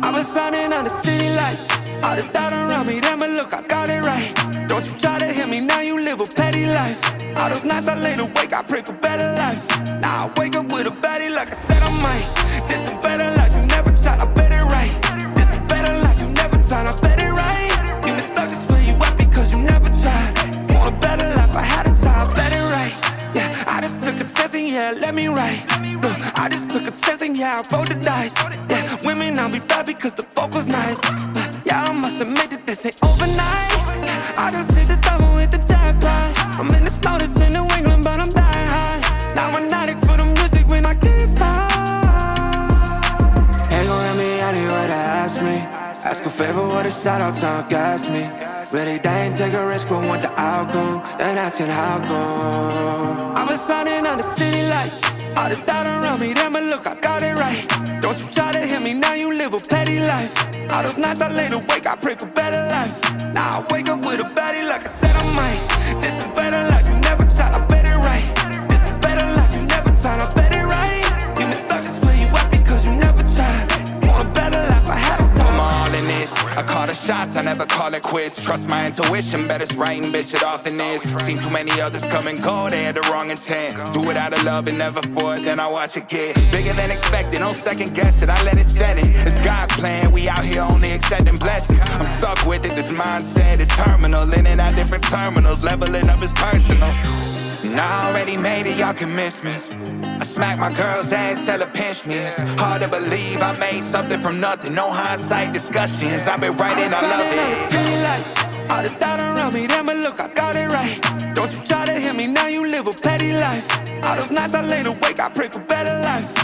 I've been shining on the city lights. All this doubt around me, damn it, look, I got it right. Don't you try to hit me, now you live a petty life. All those nights I laid awake, I pray for better life. Now I wake up with a baddie like I said I might. This a better life, you never tried, I bet it right. This a better life, you never tried, I bet it right. You been stuck just where you at because you never tried. Want a better life, I had to try, I bet it right. Yeah, I just took a chance and yeah, let me write. Look, I just took a chance and yeah, I rolled the dice. Yeah, women, I'll be bad because the folk was nice. But yeah, I must admit that this ain't overnight. I just hit the double with the jackpot. I'm in the snow, this in New England, but I'm dying high. Now I'm addict for the music when I can't stop. Ain't gon' let me out here what they ask me. Ask a favor, what a shout out to gas me. Really, they ain't take a risk, but want the outcome. Then asking how come. I've been shining on the city lights. All this doubt around me, damn it, look, I got it right. Don't you try to hit me, now you live a petty life. All those nights I laid awake, I pray for better life. Now I wake up with a baddie like I said I might. This a better life, you never tried, I bet it right. This a better life, you never tried, I bet it right. You been stuck just where you at because you never tried. Want a better life, I had to try. I'm all in this. I call the shots, I never call it quits. Trust my intuition, bet it's right and bitch, it often is. Seen too many others come and go, they had the wrong intent. Do it out of love and never for it, then I watch it get bigger than expected. No second guess it, I let it set in. It's God's plan, we out here only accepting blessings. I'm stuck with it, this mindset is terminal. In and out different terminals, leveling up is personal. And I already made it, y'all can miss me. I smack my girl's ass, tell her pinch me. It's hard to believe I made something from nothing. No hindsight discussions, I've been writing, I love it. All this doubt around me, damn it, look, I got it right. Don't you try to hit me, now you live a petty life. All those nights I laid awake, I pray for better life.